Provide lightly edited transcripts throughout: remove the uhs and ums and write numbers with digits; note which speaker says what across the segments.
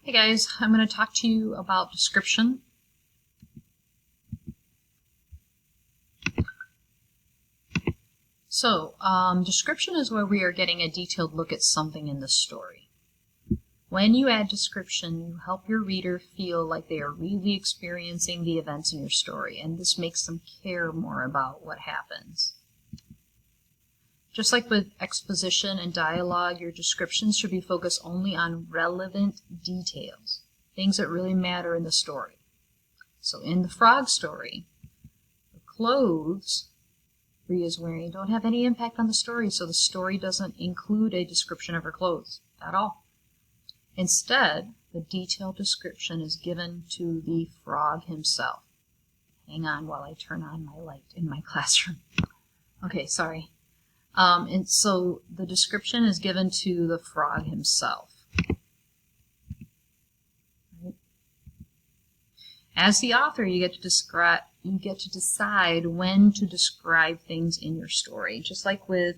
Speaker 1: Hey guys, I'm going to talk to you about description. So, description is where we are getting a detailed look at something in the story. When you add description, you help your reader feel like they are really experiencing the events in your story, and this makes them care more about what happens. Just like with exposition and dialogue, your descriptions should be focused only on relevant details, things that really matter in the story. So in the frog story, the clothes Rhea is wearing don't have any impact on the story, so the story doesn't include a description of her clothes at all. Instead, the detailed description is given to the frog himself. Hang on while I turn on my light in my classroom. Okay, sorry. And so the description is given to the frog himself. Right? As the author, you get to decide when to describe things in your story. Just like with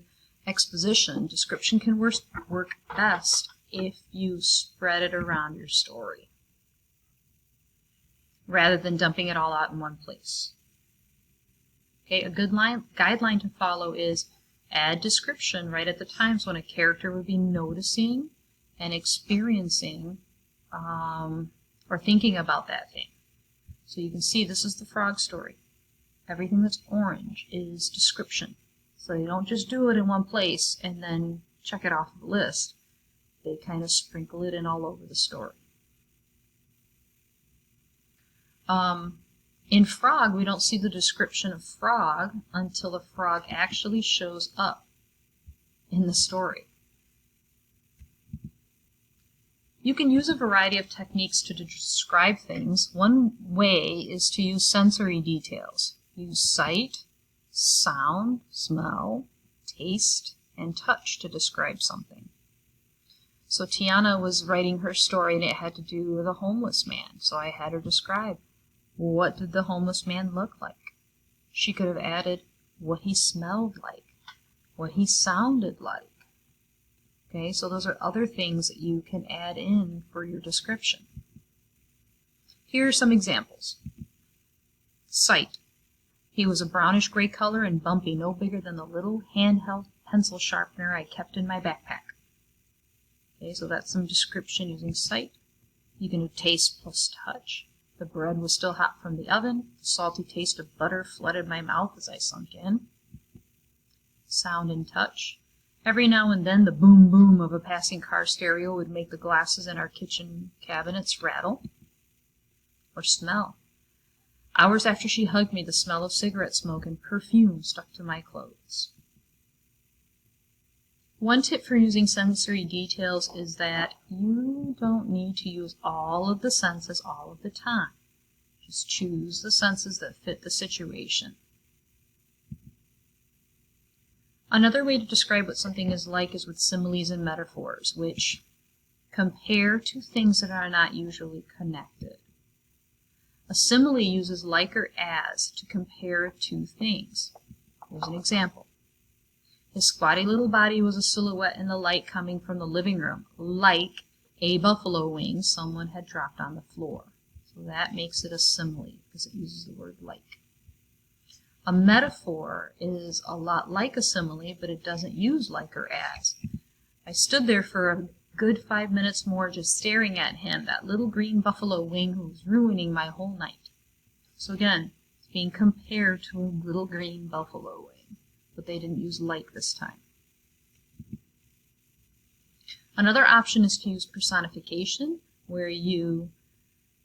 Speaker 1: exposition, description can work best if you spread it around your story, rather than dumping it all out in one place. Okay, a good guideline to follow is add description right at the times when a character would be noticing and experiencing or thinking about that thing. So you can see this is the frog story. Everything that's orange is description. So you don't just do it in one place and then check it off the list. They kind of sprinkle it in all over the story. In frog, we don't see the description of frog until the frog actually shows up in the story. You can use a variety of techniques to describe things. One way is to use sensory details. Use sight, sound, smell, taste, and touch to describe something. So Tiana was writing her story and it had to do with a homeless man, so I had her describe what did the homeless man look like. She could have added what he smelled like, what he sounded like. Okay, so those are other things that you can add in for your description. Here are some examples. Sight. He was a brownish gray color and bumpy, no bigger than the little handheld pencil sharpener I kept in my backpack. Okay, so that's some description using sight. You can do taste plus touch. The bread was still hot from the oven. The salty taste of butter flooded my mouth as I sunk in. Sound and touch. Every now and then the boom boom of a passing car stereo would make the glasses in our kitchen cabinets rattle. Or smell. Hours after she hugged me, the smell of cigarette smoke and perfume stuck to my clothes. One tip for using sensory details is that you don't need to use all of the senses all of the time. Just choose the senses that fit the situation. Another way to describe what something is like is with similes and metaphors, which compare two things that are not usually connected. A simile uses like or as to compare two things. Here's an example. His squatty little body was a silhouette in the light coming from the living room, like a buffalo wing someone had dropped on the floor. So that makes it a simile, because it uses the word like. A metaphor is a lot like a simile, but it doesn't use like or as. I stood there for a good 5 minutes more just staring at him, that little green buffalo wing who was ruining my whole night. So again, it's being compared to a little green buffalo wing, but they didn't use like this time. Another option is to use personification, where you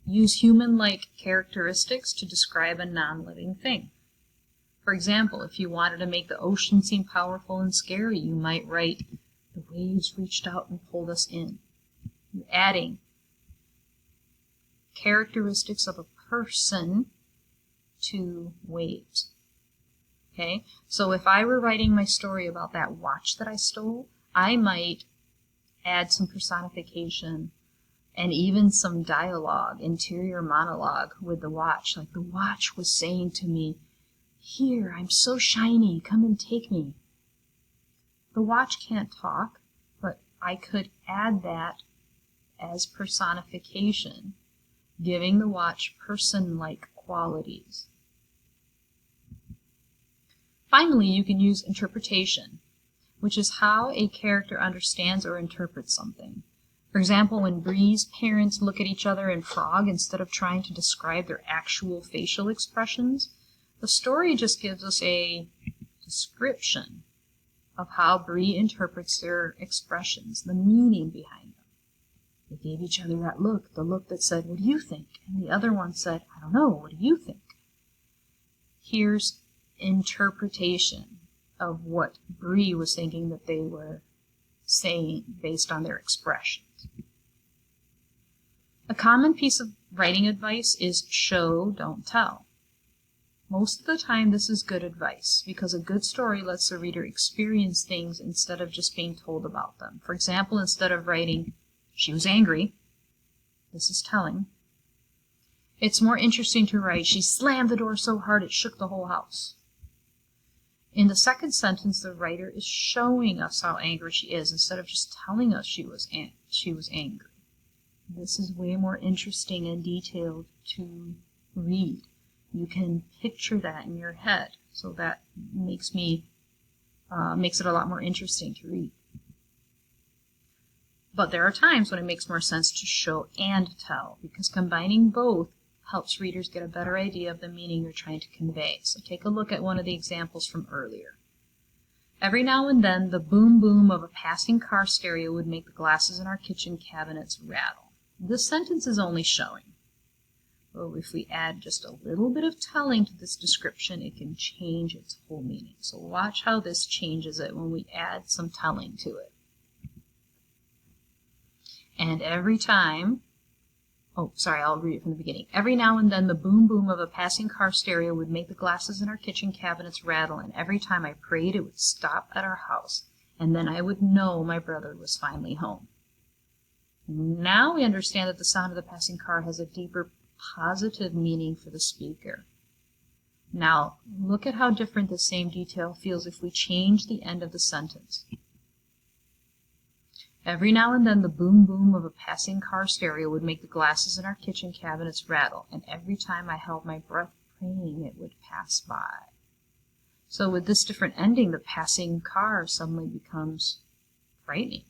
Speaker 1: use human-like characteristics to describe a non-living thing. For example, if you wanted to make the ocean seem powerful and scary, you might write, "The waves reached out and pulled us in." You're adding characteristics of a person to waves. Okay, so if I were writing my story about that watch that I stole, I might add some personification and even some dialogue, interior monologue with the watch. Like the watch was saying to me, "Here, I'm so shiny, come and take me." The watch can't talk, but I could add that as personification, giving the watch person-like qualities. Finally, you can use interpretation, which is how a character understands or interprets something. For example, when Bree's parents look at each other and Frog instead of trying to describe their actual facial expressions, the story just gives us a description of how Bree interprets their expressions, the meaning behind them. They gave each other that look, the look that said, "What do you think?" And the other one said, "I don't know, what do you think?" Here's interpretation of what Bree was thinking that they were saying based on their expressions. A common piece of writing advice is show, don't tell. Most of the time this is good advice because a good story lets the reader experience things instead of just being told about them. For example, instead of writing, "She was angry," this is telling, it's more interesting to write, "She slammed the door so hard it shook the whole house." In the second sentence, the writer is showing us how angry she is instead of just telling us she was angry. This is way more interesting and detailed to read. You can picture that in your head, so that makes it a lot more interesting to read. But there are times when it makes more sense to show and tell, because combining both helps readers get a better idea of the meaning you're trying to convey. So take a look at one of the examples from earlier. Every now and then, the boom boom of a passing car stereo would make the glasses in our kitchen cabinets rattle. This sentence is only showing. Well, if we add just a little bit of telling to this description, it can change its whole meaning. So watch how this changes it when we add some telling to it. And every time, I'll read it from the beginning. Every now and then the boom boom of a passing car stereo would make the glasses in our kitchen cabinets rattle, and every time I prayed it would stop at our house, and then I would know my brother was finally home. Now we understand that the sound of the passing car has a deeper positive meaning for the speaker. Now, look at how different the same detail feels if we change the end of the sentence. Every now and then the boom boom of a passing car stereo would make the glasses in our kitchen cabinets rattle, and every time I held my breath praying it would pass by. So with this different ending, the passing car suddenly becomes frightening.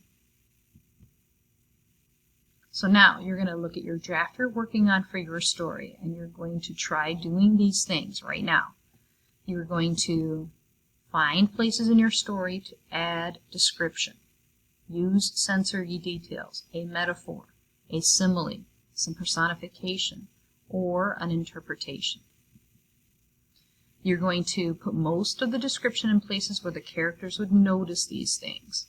Speaker 1: So now you're going to look at your draft you're working on for your story, and you're going to try doing these things right now. You're going to find places in your story to add description. Use sensory details, a metaphor, a simile, some personification, or an interpretation. You're going to put most of the description in places where the characters would notice these things.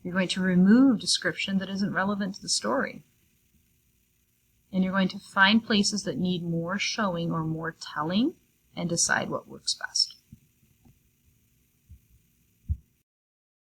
Speaker 1: You're going to remove description that isn't relevant to the story. And you're going to find places that need more showing or more telling and decide what works best.